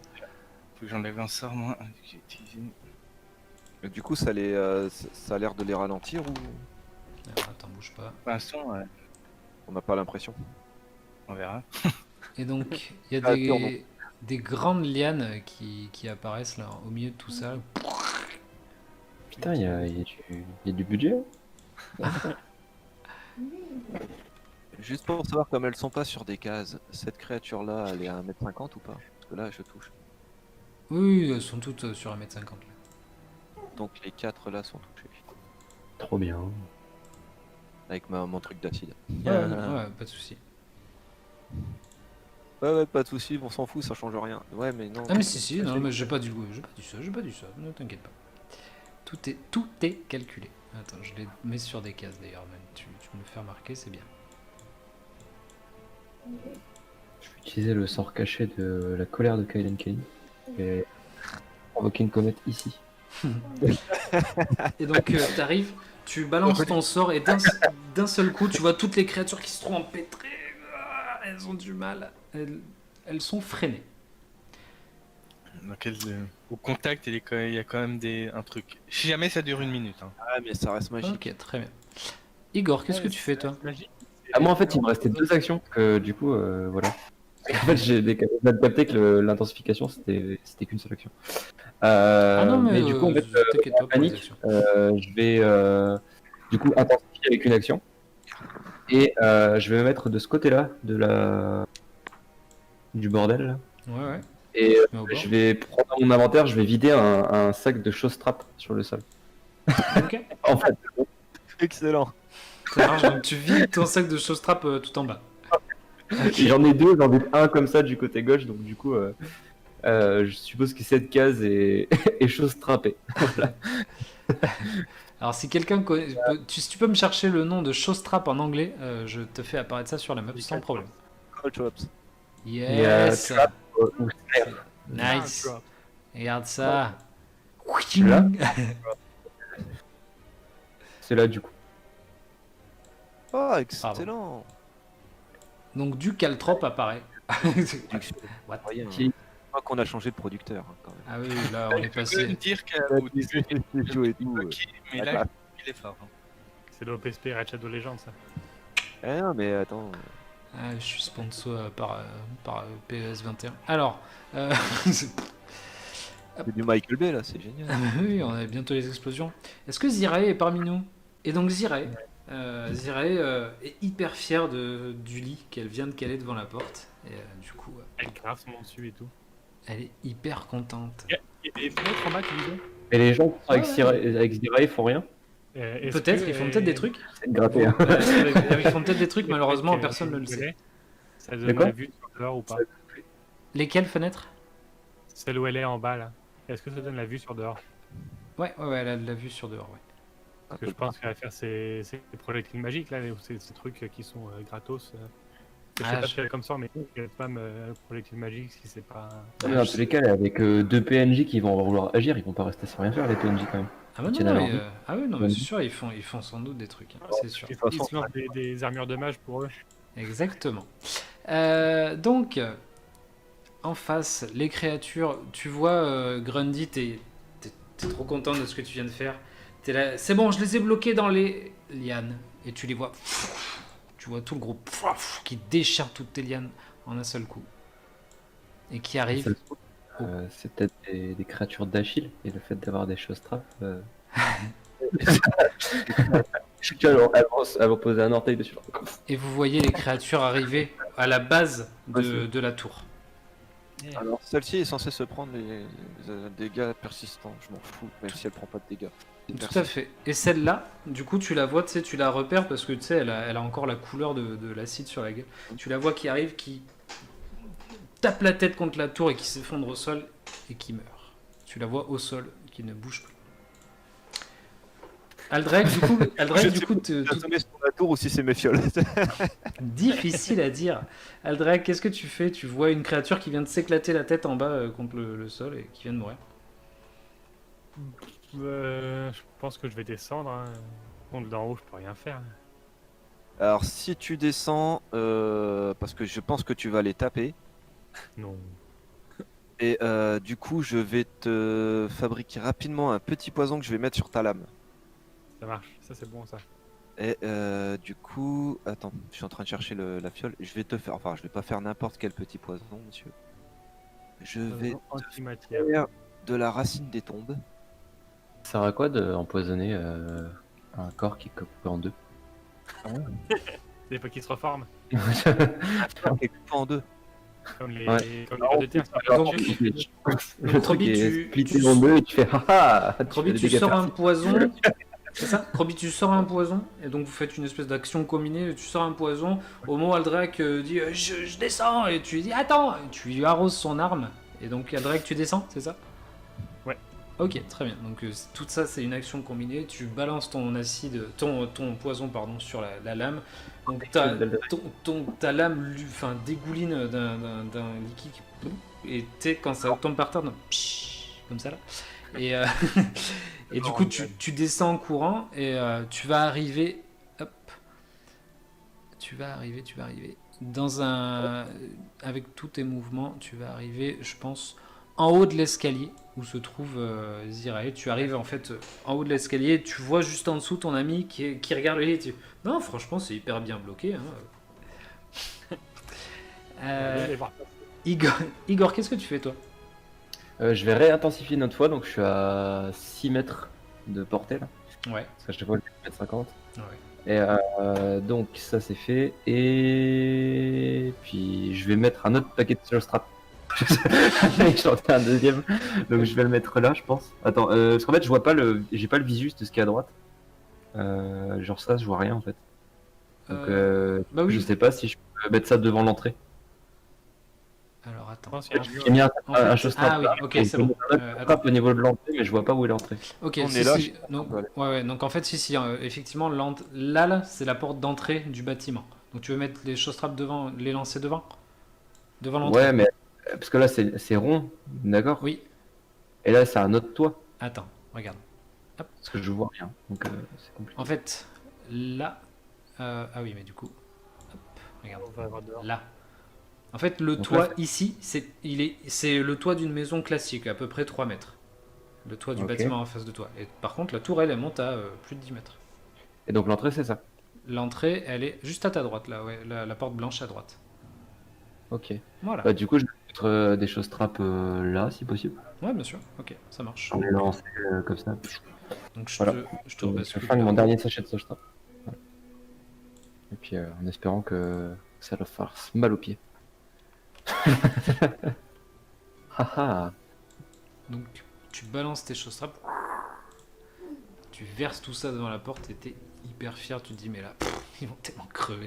faut que j'enlève un sort, moi. J'ai utilisé... Et du coup, ça a l'air de les ralentir ou Alors, attends, bouge pas. Pour l'instant, on n'a pas l'impression? on verra. Et donc il y a Créature, des grandes lianes qui apparaissent là au milieu de tout ça. Putain, il y a du budget. Juste pour savoir, comme elles sont pas sur des cases, cette créature-là, elle est à 1m50 ou pas? Parce que là, je touche. Oui, elles sont toutes sur 1m50 là. Donc les 4 là sont touchés. Trop bien. Avec mon truc d'acide. Ouais, pas de souci. Ouais, pas de soucis, on s'en fout, ça change rien. Ouais, mais non. Ah mais si, non, mais j'ai pas dit ça, ne t'inquiète pas. Tout est calculé. Attends, je les mets sur des cases d'ailleurs même. Tu me le fais remarquer, c'est bien. Je vais utiliser le sort caché de la colère de Kylen Kelly et provoquer une comète ici. Et donc t'arrives, tu balances ton sort et d'un seul coup tu vois toutes les créatures qui se trouvent empêtrées. Ah, elles ont du mal. Elles sont freinées. Donc, au contact, il y a quand même un truc. Si jamais ça dure 1 minute. Hein. Ah, mais ça reste magique. Ok, très bien. Igor, qu'est-ce que tu fais toi? Magique. Ah, moi en fait, il me restait 2 actions, que du coup, voilà. En fait, j'ai capté que l'intensification c'était qu'une seule action. Ah non, mais du coup, en fait, t'inquiète pas pour les panique, actions. je vais du coup intensifier avec une action. Et je vais me mettre de ce côté-là du bordel là. Ouais. Et Mais au bord. je vais prendre dans mon inventaire, je vais vider un sac de choses trap sur le sol. Ok, En fait, Excellent. ça marche. Donc tu vides ton sac de choses trap tout en bas. j'en ai 2, j'en ai un comme ça du côté gauche, donc du coup, je suppose que cette case est, est chose trappée. Voilà. Alors si quelqu'un connaît, si tu peux me chercher le nom de chose trap en anglais, je te fais apparaître ça sur la map sans problème. Call drops. Yes, trap, ou snare. nice. Drop. Regarde ça. Celui-là C'est là du coup. Oh, excellent. Donc du caltrop apparaît. What? Voyez, Qui- je crois qu'on a changé de producteur hein, quand même. Ah oui, là on est Je peux passé. même dire qu'au début, et tout. mais là, il est fort. Hein. C'est l'OPSP Red Shadow Legends, ça. Eh non, mais attends. Ah, je suis sponsor par PES 21. Alors, C'est du Michael Bay là, c'est génial. oui, on a bientôt les explosions. Est-ce que Zirae est parmi nous? Et donc Zirae est hyper fière du lit qu'elle vient de caler devant la porte. Et du coup, Elle grave son nom dessus et tout. elle est hyper contente. Il y a des fenêtres en bas qui disent. Et les gens qui sont avec Ouais. Zira, ils font rien. Peut-être, ils font peut-être des trucs. C'est de gratter. Hein. Ils font peut-être des trucs, malheureusement, personne ne le sait. Ça De donne quoi la vue sur dehors ou pas? Lesquelles fenêtres? Celle où elle est en bas là. Est-ce que ça donne la vue sur dehors? Ouais, elle a de la vue sur dehors, ouais. Parce que je pense qu'elle va faire ces projectiles magiques là, ces trucs qui sont gratos. Je sais Ah, pas je- si elle est comme ça, mais elle pas projectile magique si c'est pas. Mais dans tous les cas, là, avec 2 PNJ qui vont vouloir agir, ils vont pas rester sans rien faire, les PNJ quand même. Ah bah non, Tiens, non, alors, mais, oui. ah oui, non, mais c'est sûr, ils font sans doute des trucs, hein, c'est sûr. Ils se lancent des armures de mage pour eux. Exactement. Donc, en face, les créatures, tu vois Grundy, t'es trop content de ce que tu viens de faire. T'es là, c'est bon, je les ai bloqués dans les lianes. Et tu les vois, tu vois tout le groupe qui déchire toutes tes lianes en un seul coup. Et qui arrive. C'est peut-être des créatures d'Achille, et le fait d'avoir des choses trap. Tu vois, elles vont poser un orteil dessus. Et vous voyez les créatures arriver à la base de la tour. Alors celle-ci est censée se prendre les dégâts persistants, je m'en fous, même si elle prend pas de dégâts. Tout à fait. Et celle-là, du coup, tu la vois, tu sais, tu la repères parce que tu sais, elle a encore la couleur de l'acide sur la gueule. Tu la vois qui arrive, qui tape la tête contre la tour et qui s'effondre au sol et qui meurt. Tu la vois au sol, qui ne bouge plus. Aldrek, du coup, Je tombé sur la tour ou si c'est mes fiolettes. difficile à dire. Aldrek, qu'est-ce que tu fais? Tu vois une créature qui vient de s'éclater la tête en bas contre le sol et qui vient de mourir. Je pense que je vais descendre. Hein. Contre d'en haut, je peux rien faire. Alors si tu descends, parce que je pense que tu vas les taper, Non. et du coup je vais te fabriquer rapidement un petit poison que je vais mettre sur ta lame. Ça marche. Ça, c'est bon, ça. Et du coup, attends, je suis en train de chercher la fiole. Je vais te faire, enfin je vais pas faire n'importe quel petit poison, monsieur. Je vais Antimatière. faire de la racine des tombes. Ça sert à quoi d'empoisonner un corps qui est coupé en 2? C'est pas qu'ils se reforment. Qui est coupé en deux. Comme les, Ouais. comme les vers de terre. Donc, Le truc Croby, est tu- splitté tu- en 2 et tu fais haha. Croby, tu sors un poison. C'est ça? Croby, tu sors un poison et donc vous faites une espèce d'action combinée. Tu sors un poison. Au moment où Aldrak dit je descends et tu lui dis attends. Et tu lui arroses son arme et donc Aldrak tu descends, c'est ça? Ouais. Ok, très bien. Donc tout ça, c'est une action combinée. Tu balances ton acide, ton poison, pardon, sur la lame. Donc ta lame dégouline d'un liquide et quand ça tombe par terre, comme ça là. Et, et du coup, tu descends en courant et tu vas arriver. Hop. Tu vas arriver avec tous tes mouvements, tu vas arriver, je pense, en haut de l'escalier où se trouve Zirae. Tu arrives en fait en haut de l'escalier, tu vois juste en dessous ton ami qui regarde le lit. Non, franchement, c'est hyper bien bloqué. Igor, qu'est-ce que tu fais toi? Je vais réintensifier une autre fois, donc je suis à 6 mètres de portée là. Ouais. Parce qu'à chaque fois, je vais 50. Ouais. Et donc ça c'est fait. Et puis je vais mettre un autre paquet de strap. J'en ai un deuxième, donc je vais le mettre là, je pense. Attends, parce qu'en fait, je vois pas j'ai pas le visus de ce qui est à droite. Genre ça, je vois rien en fait. Donc bah oui. je sais pas si je peux mettre ça devant l'entrée. Alors attends. J'ai mis un showstrap. Ah oui, ok, c'est bon. Au niveau de l'entrée, mais je vois pas où est l'entrée. Ok, On est là. Donc en fait, si, effectivement, là, c'est la porte d'entrée du bâtiment. Donc tu veux mettre les showstraps devant, les lancer devant l'entrée. Ouais, mais parce que là c'est rond, d'accord. Oui. Et là c'est un autre toit. Attends, regarde. Hop. Parce que je vois rien, donc c'est compliqué. En fait, là. Ah oui, mais du coup. Hop, regarde. On va avoir dehors. Là. En fait, le Donc toit là, ici, c'est le toit d'une maison classique, à peu près 3 mètres. Le toit du Ok. bâtiment en face de toi. Et par contre, la tour, elle monte à plus de 10 mètres. Et donc l'entrée c'est ça. L'entrée, elle est juste à ta droite, là, ouais, la porte blanche à droite. Ok. Voilà. Bah du coup je vais mettre des showstraps là si possible. Ouais, bien sûr. Ok, ça marche. Je vais lancer comme ça. Donc je Voilà. te Je rebascule. flingue mon dernier sachet de showstrap. Voilà. Et puis en espérant que ça leur fasse mal aux pieds. Haha. Donc tu balances tes showstraps. Tu verses tout ça devant la porte et t'es hyper fier. Tu te dis, mais là, ils vont tellement crever.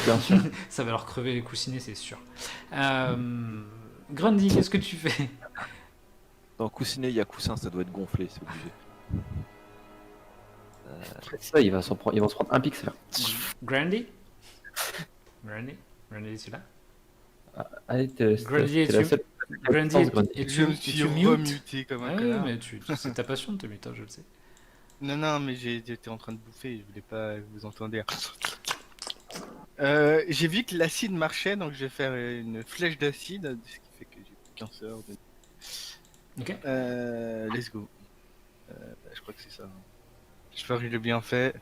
Bien sûr. Ça va leur crever les coussinets, c'est sûr. Grundy, qu'est-ce que tu fais? Dans coussinet, il y a coussin, ça doit être gonflé, c'est obligé. Ça ils vont se prendre un pic, c'est Grundy, celui-là. Allez, Grundy, c'est la seule. Grundy, Je me suis mute. remuté comme un Ouais, connard. mais c'est ta passion de te mute, je le sais. Non, mais j'étais en train de bouffer, je voulais pas vous entendre. J'ai vu que l'acide marchait, donc je vais faire une flèche d'acide, ce qui fait que j'ai plus qu'un sort. Ok. Let's go. Je crois que c'est ça. J'espère que je l'ai bien fait.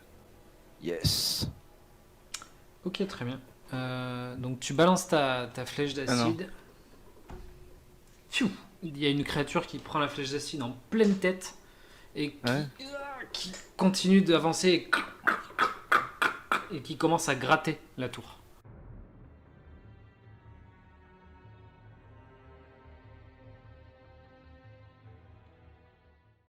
Yes. Ok, très bien. Donc tu balances ta flèche d'acide. Pfiou, il y a une créature qui prend la flèche d'acide en pleine tête et qui continue d'avancer et qui commence à gratter la tour.